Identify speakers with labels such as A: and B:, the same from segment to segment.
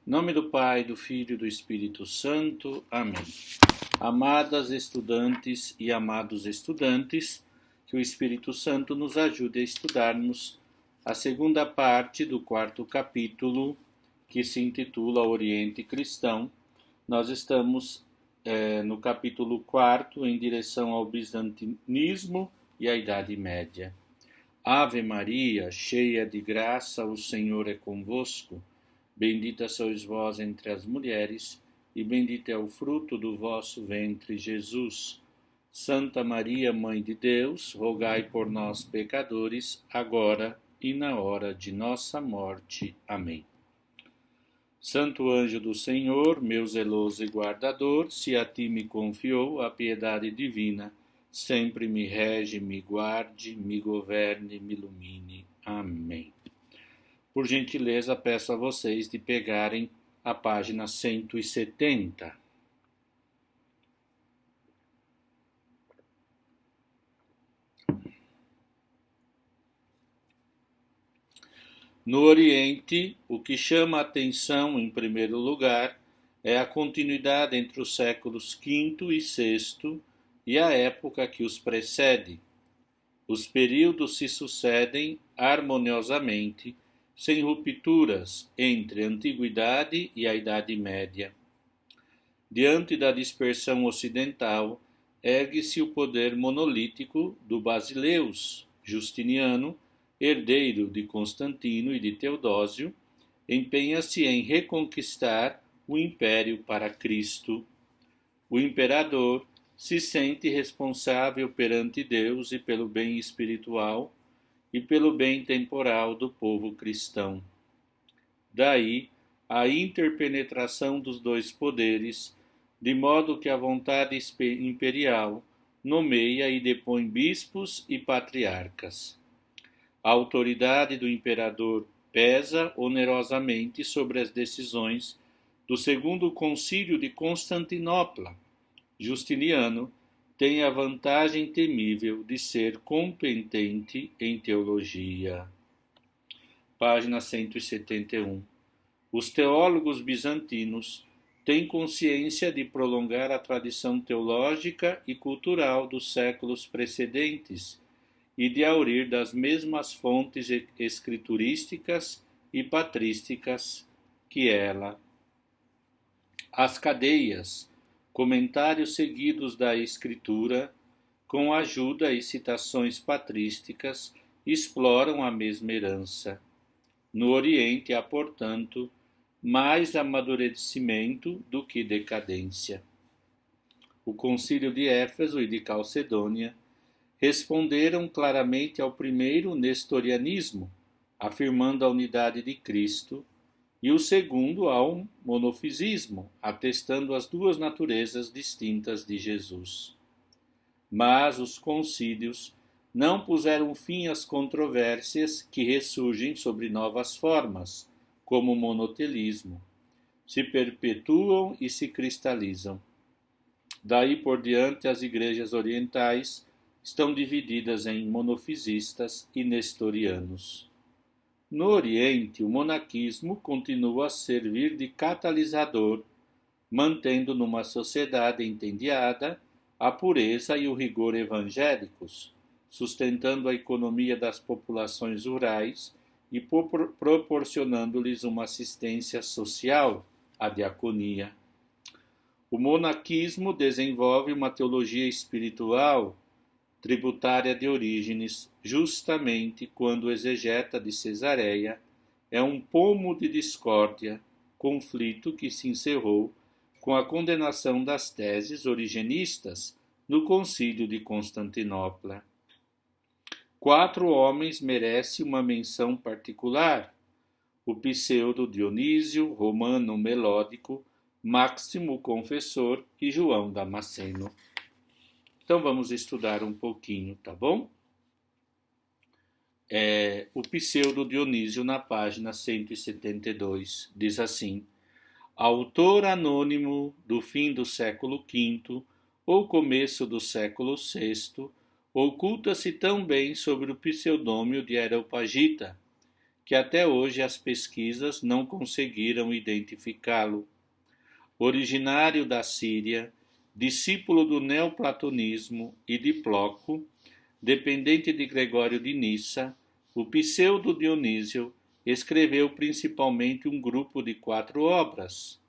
A: Em nome do Pai, do Filho e do Espírito Santo. Amém. Amadas estudantes e amados estudantes, que o Espírito Santo nos ajude a estudarmos a segunda parte do quarto capítulo, que se intitula Oriente Cristão. Nós estamos no capítulo 4, em direção ao bizantinismo e à Idade Média. Ave Maria, cheia de graça, o Senhor é convosco. Bendita sois vós entre as mulheres, e bendito é o fruto do vosso ventre, Jesus. Santa Maria, Mãe de Deus, rogai por nós, pecadores, agora e na hora de nossa morte. Amém. Santo anjo do Senhor, meu zeloso e guardador, se a ti me confiou a piedade divina, sempre me rege, me guarde, me governe, me ilumine. Amém. Por gentileza, peço a vocês de pegarem a página 170. No Oriente, o que chama a atenção, em primeiro lugar, é a continuidade entre os séculos V e VI e a época que os precede. Os períodos se sucedem harmoniosamente, sem rupturas entre a Antiguidade e a Idade Média. Diante da dispersão ocidental, ergue-se o poder monolítico do Basileus, Justiniano, herdeiro de Constantino e de Teodósio, empenha-se em reconquistar o império para Cristo. O imperador se sente responsável perante Deus e pelo bem espiritual e pelo bem temporal do povo cristão. Daí a interpenetração dos dois poderes, de modo que a vontade imperial nomeia e depõe bispos e patriarcas. A autoridade do imperador pesa onerosamente sobre as decisões do Segundo Concílio de Constantinopla. Justiniano tem a vantagem temível de ser competente em teologia. Página 171. Os teólogos bizantinos têm consciência de prolongar a tradição teológica e cultural dos séculos precedentes e de aurir das mesmas fontes escriturísticas e patrísticas que ela. As cadeias, comentários seguidos da Escritura, com ajuda e citações patrísticas, exploram a mesma herança. No Oriente há, portanto, mais amadurecimento do que decadência. O Concílio de Éfeso e de Calcedônia responderam claramente ao primeiro nestorianismo, afirmando a unidade de Cristo, e o segundo ao monofisismo, atestando as duas naturezas distintas de Jesus. Mas os concílios não puseram fim às controvérsias que ressurgem sobre novas formas, como o monotelismo, se perpetuam e se cristalizam. Daí por diante, as igrejas orientais estão divididas em monofisistas e nestorianos. No Oriente, o monaquismo continua a servir de catalisador, mantendo numa sociedade entediada a pureza e o rigor evangélicos, sustentando a economia das populações rurais e proporcionando-lhes uma assistência social, a diaconia. O monaquismo desenvolve uma teologia espiritual tributária de Orígenes, justamente quando o exegeta de Cesareia é um pomo de discórdia, conflito que se encerrou com a condenação das teses origenistas no Concílio de Constantinopla. 4 homens merecem uma menção particular: o pseudo Dionísio, Romano Melódico, Máximo Confessor e João Damasceno. Então vamos estudar um pouquinho, tá bom? O pseudo Dionísio, na página 172, diz assim: autor anônimo do fim do século V ou começo do século VI, oculta-se também sobre o pseudônimo de Areopagita, que até hoje as pesquisas não conseguiram identificá-lo. Originário da Síria, discípulo do neoplatonismo e de Ploco, dependente de Gregório de Nissa, o pseudo-Dionísio escreveu principalmente um grupo de 4 obras,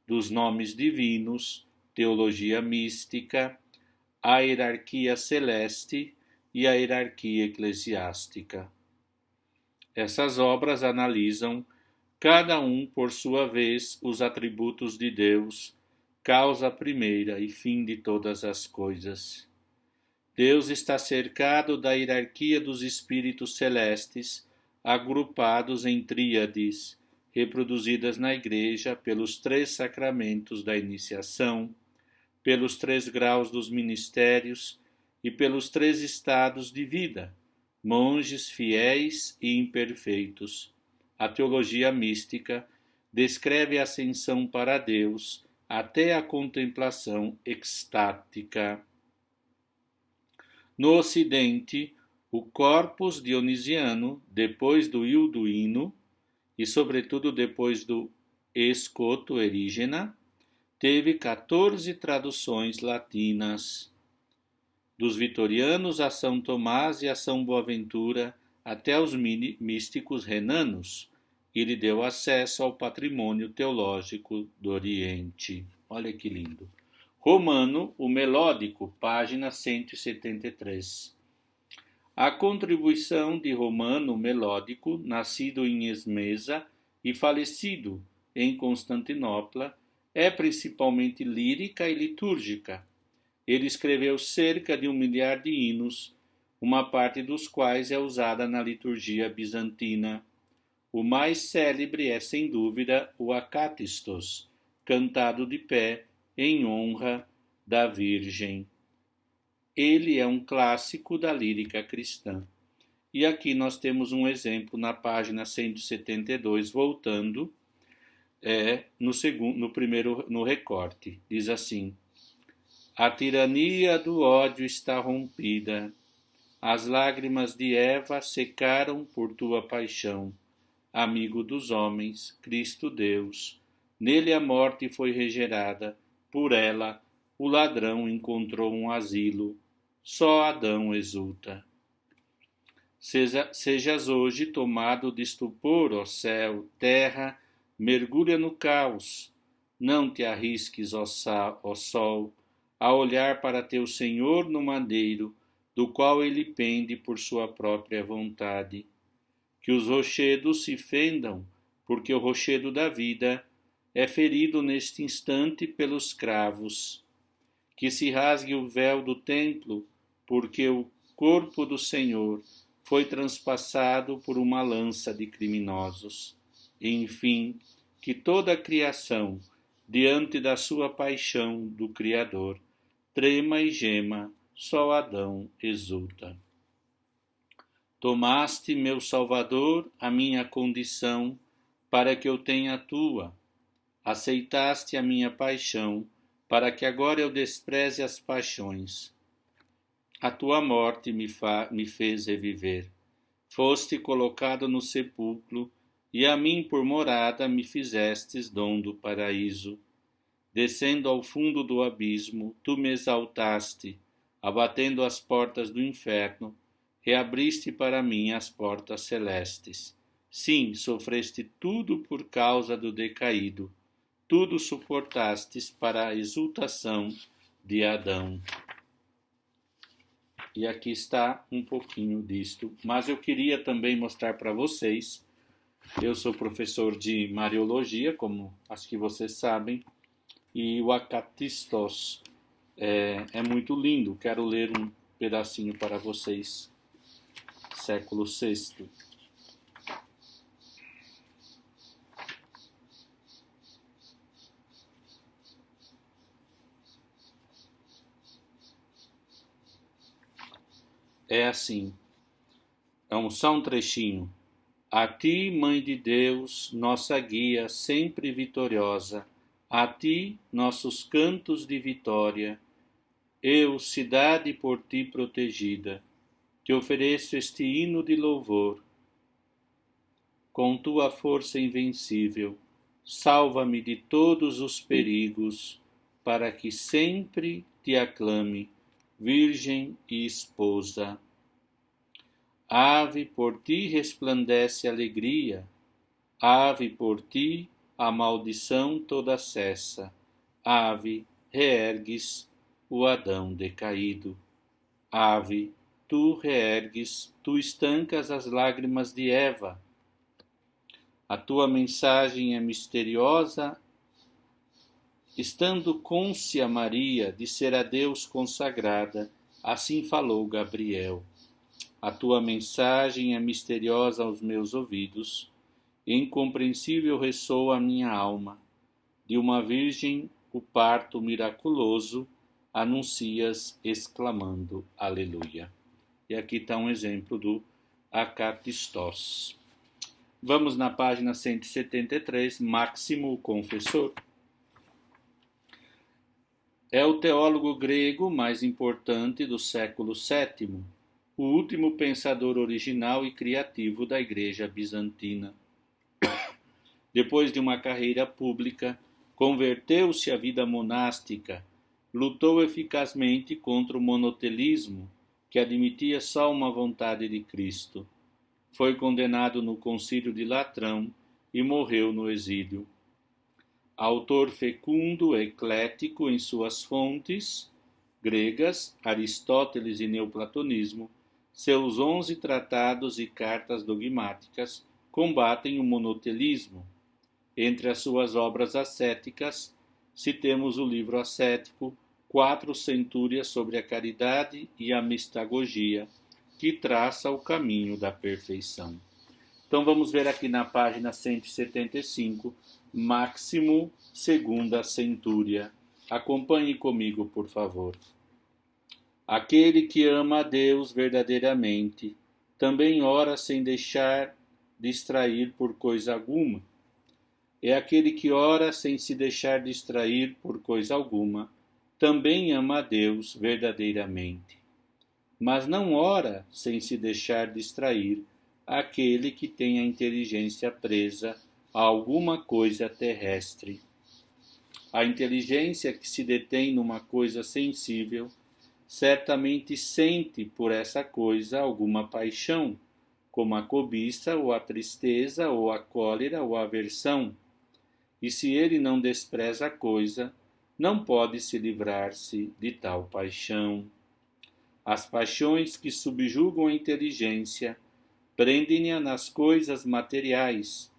A: dos nomes divinos, teologia mística, a hierarquia celeste e a hierarquia eclesiástica. Essas obras analisam, cada um por sua vez, os atributos de Deus, causa primeira e fim de todas as coisas. Deus está cercado da hierarquia dos espíritos celestes, agrupados em tríades, reproduzidas na Igreja pelos 3 sacramentos da iniciação, pelos 3 graus dos ministérios e pelos 3 estados de vida, monges fiéis e imperfeitos. A teologia mística descreve a ascensão para Deus até a contemplação extática. No Ocidente, o corpus dionisiano, depois do Ilduíno, e sobretudo depois do Escoto Erígena, teve 14 traduções latinas. Dos vitorianos a São Tomás e a São Boaventura, até os místicos renanos, e lhe deu acesso ao patrimônio teológico do Oriente. Olha que lindo. Romano, o Melódico, página 173. A contribuição de Romano Melódico, nascido em Esmesa e falecido em Constantinopla, é principalmente lírica e litúrgica. Ele escreveu cerca de 1 milhar de hinos, uma parte dos quais é usada na liturgia bizantina. O mais célebre é, sem dúvida, o Acatistos, cantado de pé em honra da Virgem. Ele é um clássico da lírica cristã. E aqui nós temos um exemplo na página 172, voltando, no recorte. Diz assim: a tirania do ódio está rompida, as lágrimas de Eva secaram por tua paixão. Amigo dos homens, Cristo Deus, nele a morte foi regerada, por ela o ladrão encontrou um asilo, só Adão exulta. Sejas hoje tomado de estupor, ó céu, terra, mergulha no caos, não te arrisques, ó sol, a olhar para teu Senhor no madeiro, do qual ele pende por sua própria vontade. Que os rochedos se fendam, porque o rochedo da vida é ferido neste instante pelos cravos. Que se rasgue o véu do templo, porque o corpo do Senhor foi transpassado por uma lança de criminosos. Enfim, que toda a criação, diante da sua paixão do Criador, trema e gema, só Adão exulta. Tomaste, meu Salvador, a minha condição, para que eu tenha a tua. Aceitaste a minha paixão, para que agora eu despreze as paixões. A tua morte me fez reviver. Foste colocado no sepulcro, e a mim por morada me fizestes dom do paraíso. Descendo ao fundo do abismo, tu me exaltaste, abatendo as portas do inferno, reabriste para mim as portas celestes. Sim, sofreste tudo por causa do decaído, tudo suportastes para a exultação de Adão. E aqui está um pouquinho disto, mas eu queria também mostrar para vocês, eu sou professor de Mariologia, como acho que vocês sabem, e o Acatistos é muito lindo, quero ler um pedacinho para vocês. Século VI. É assim, só um trechinho. A ti, Mãe de Deus, nossa guia sempre vitoriosa, a ti, nossos cantos de vitória, eu, cidade por ti protegida, te ofereço este hino de louvor. com tua força invencível, salva-me de todos os perigos, para que sempre te aclame, Virgem e Esposa. Ave, por ti resplandece a alegria, ave, por ti a maldição toda cessa, ave, reergues o Adão decaído. Ave, tu reergues, tu estancas as lágrimas de Eva. A tua mensagem é misteriosa, estando cônscia Maria de ser a Deus consagrada, assim falou Gabriel. A tua mensagem é misteriosa aos meus ouvidos, incompreensível ressoa a minha alma. De uma virgem o parto miraculoso anuncias, exclamando Aleluia. E aqui está um exemplo do Acatistós. Vamos na página 173, Máximo o Confessor. É o teólogo grego mais importante do século VII, o último pensador original e criativo da Igreja Bizantina. Depois de uma carreira pública, converteu-se à vida monástica, lutou eficazmente contra o monotelismo, que admitia só uma vontade de Cristo. Foi condenado no Concílio de Latrão e morreu no exílio. Autor fecundo, eclético em suas fontes gregas, Aristóteles e Neoplatonismo, seus 11 tratados e cartas dogmáticas combatem o monotelismo. Entre as suas obras ascéticas, citemos o livro ascético 4 Centúrias sobre a Caridade e a Mistagogia, que traça o caminho da perfeição. Então vamos ver aqui na página 175, Máximo, segunda centúria. Acompanhe comigo, por favor. Aquele que ama a Deus verdadeiramente, também ora sem deixar distrair por coisa alguma. É aquele que ora sem se deixar distrair por coisa alguma, também ama a Deus verdadeiramente. Mas não ora sem se deixar distrair aquele que tem a inteligência presa a alguma coisa terrestre. A inteligência que se detém numa coisa sensível certamente sente por essa coisa alguma paixão, como a cobiça, ou a tristeza, ou a cólera, ou a aversão. E se ele não despreza a coisa, não pode se livrar-se de tal paixão. As paixões que subjugam a inteligência prendem-a nas coisas materiais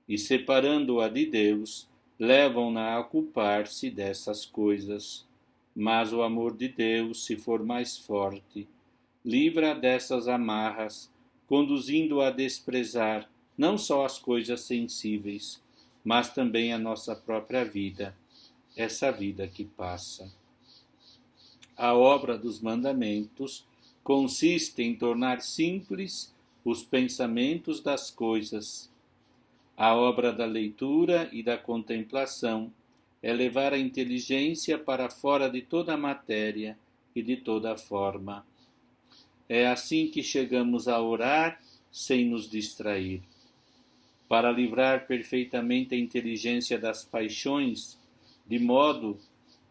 A: e, separando-a de Deus, levam-na a ocupar-se dessas coisas. Mas o amor de Deus, se for mais forte, livra dessas amarras, conduzindo-a a desprezar não só as coisas sensíveis, mas também a nossa própria vida, essa vida que passa. A obra dos mandamentos consiste em tornar simples os pensamentos das coisas. A obra da leitura e da contemplação é levar a inteligência para fora de toda a matéria e de toda a forma. É assim que chegamos a orar sem nos distrair. Para livrar perfeitamente a inteligência das paixões, de modo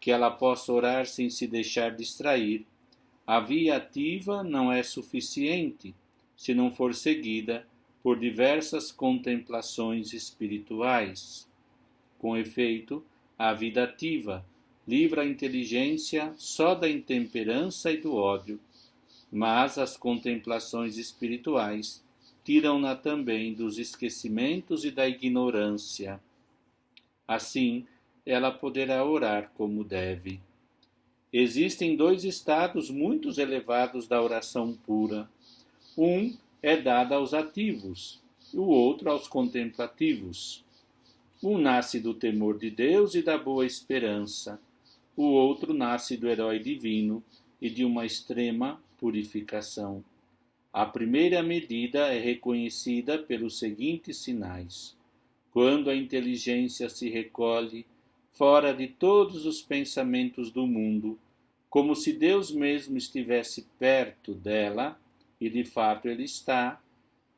A: que ela possa orar sem se deixar distrair, a via ativa não é suficiente se não for seguida por diversas contemplações espirituais. Com efeito, a vida ativa livra a inteligência só da intemperança e do ódio, mas as contemplações espirituais tiram-na também dos esquecimentos e da ignorância. Assim, ela poderá orar como deve. Existem 2 estados muito elevados da oração pura. Um é dado aos ativos, e o outro aos contemplativos. Um nasce do temor de Deus e da boa esperança. O outro nasce do herói divino e de uma extrema purificação. A primeira medida é reconhecida pelos seguintes sinais. Quando a inteligência se recolhe fora de todos os pensamentos do mundo, como se Deus mesmo estivesse perto dela, e de fato ele está,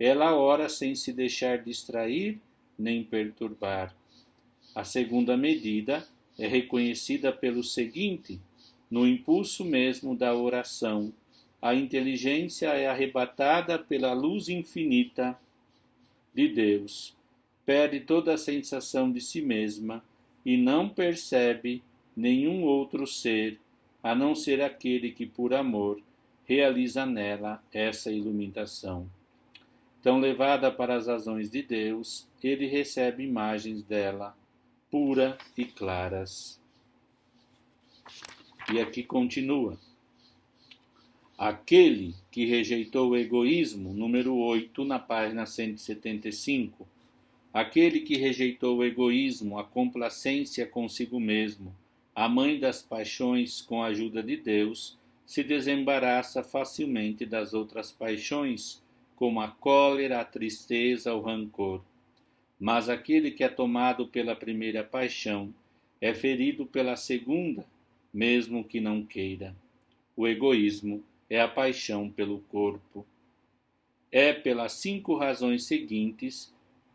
A: ela ora sem se deixar distrair nem perturbar. A segunda medida é reconhecida pelo seguinte: no impulso mesmo da oração, a inteligência é arrebatada pela luz infinita de Deus, perde toda a sensação de si mesma e não percebe nenhum outro ser, a não ser aquele que, por amor, realiza nela essa iluminação. Então, levada para as razões de Deus, ele recebe imagens dela, pura e claras. E aqui continua. Aquele que rejeitou o egoísmo, número 8, na página 175. Aquele que rejeitou o egoísmo, a complacência consigo mesmo, a mãe das paixões com a ajuda de Deus, se desembaraça facilmente das outras paixões, como a cólera, a tristeza, o rancor. Mas aquele que é tomado pela primeira paixão é ferido pela segunda, mesmo que não queira. O egoísmo é a paixão pelo corpo. É pelas 5 razões seguintes,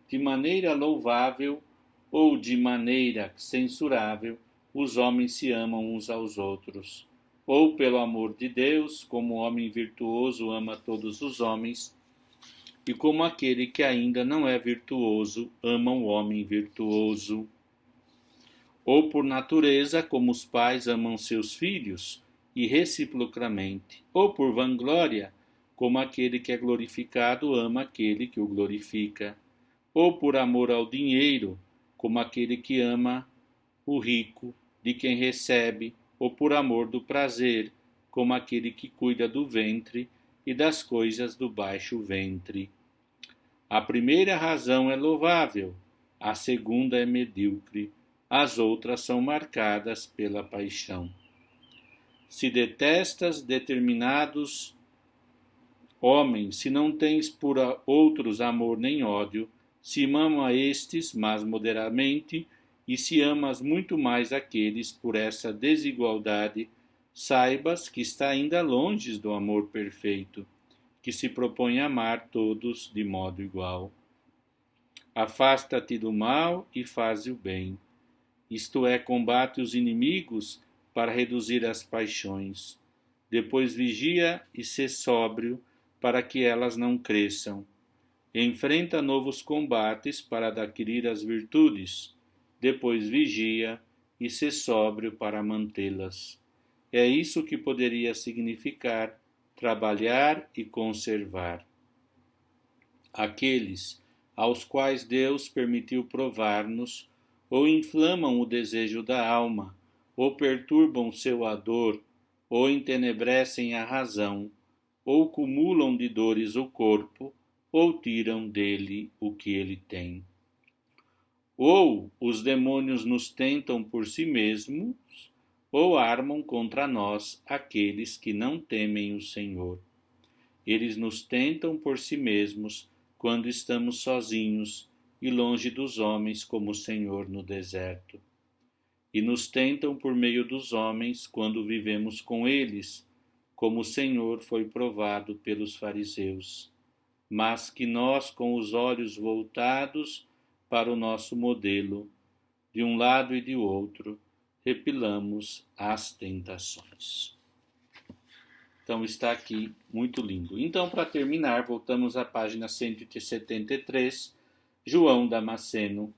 A: de maneira louvável ou de maneira censurável, os homens se amam uns aos outros. Ou pelo amor de Deus, como o homem virtuoso ama todos os homens, e como aquele que ainda não é virtuoso ama o homem virtuoso. Ou por natureza, como os pais amam seus filhos, e reciprocamente, ou por vanglória, como aquele que é glorificado ama aquele que o glorifica, ou por amor ao dinheiro, como aquele que ama o rico, de quem recebe, ou por amor do prazer, como aquele que cuida do ventre e das coisas do baixo ventre. A primeira razão é louvável, a segunda é medíocre, as outras são marcadas pela paixão. Se detestas determinados homens, se não tens por outros amor nem ódio, se mama estes, mas moderadamente, e se amas muito mais aqueles por essa desigualdade, saibas que está ainda longe do amor perfeito, que se propõe a amar todos de modo igual. Afasta-te do mal e faze o bem, isto é, combate os inimigos para reduzir as paixões. Depois vigia e sê sóbrio para que elas não cresçam. Enfrenta novos combates para adquirir as virtudes. Depois vigia e sê sóbrio para mantê-las. É isso que poderia significar trabalhar e conservar. Aqueles aos quais Deus permitiu provar-nos, ou inflamam o desejo da alma, ou perturbam seu ardor, ou entenebrecem a razão, ou cumulam de dores o corpo, ou tiram dele o que ele tem. Ou os demônios nos tentam por si mesmos, ou armam contra nós aqueles que não temem o Senhor. Eles nos tentam por si mesmos quando estamos sozinhos e longe dos homens como o Senhor no deserto. E nos tentam por meio dos homens quando vivemos com eles, como o Senhor foi provado pelos fariseus. Mas que nós, com os olhos voltados para o nosso modelo, de um lado e de outro, repelamos as tentações. Então está aqui, muito lindo. Então, para terminar, voltamos à página 173, João Damasceno.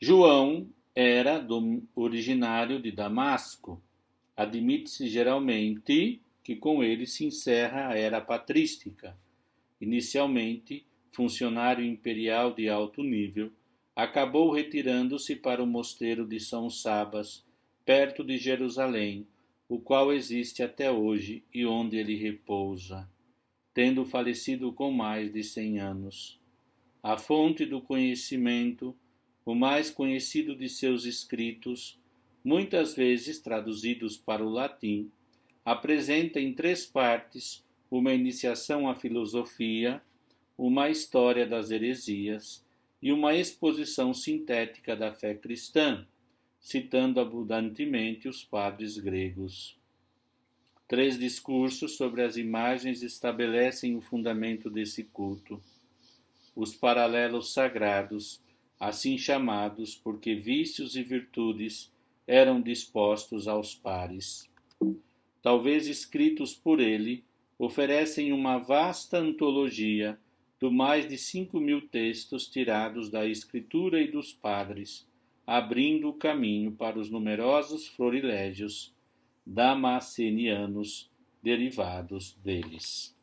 A: João era originário de Damasco. Admite-se geralmente que com ele se encerra a era patrística. Inicialmente, funcionário imperial de alto nível, acabou retirando-se para o mosteiro de São Sabas, perto de Jerusalém, o qual existe até hoje e onde ele repousa, tendo falecido com mais de 100 anos. A fonte do conhecimento, o mais conhecido de seus escritos, muitas vezes traduzidos para o latim, apresenta em 3 partes uma iniciação à filosofia, uma história das heresias e uma exposição sintética da fé cristã, citando abundantemente os padres gregos. 3 discursos sobre as imagens estabelecem o fundamento desse culto. Os paralelos sagrados, assim chamados porque vícios e virtudes eram dispostos aos pares. Talvez escritos por ele, oferecem uma vasta antologia do mais de 5.000 textos tirados da Escritura e dos padres, abrindo o caminho para os numerosos florilégios damascenianos derivados deles.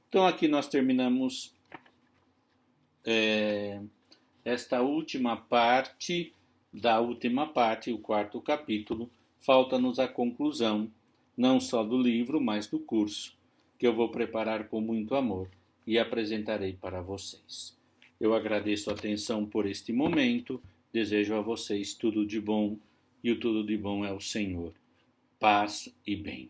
A: Então aqui nós terminamos esta última parte da última parte, o 4º capítulo. Falta-nos a conclusão, não só do livro, mas do curso, que eu vou preparar com muito amor e apresentarei para vocês. Eu agradeço a atenção por este momento, desejo a vocês tudo de bom, e o tudo de bom é o Senhor. Paz e bem.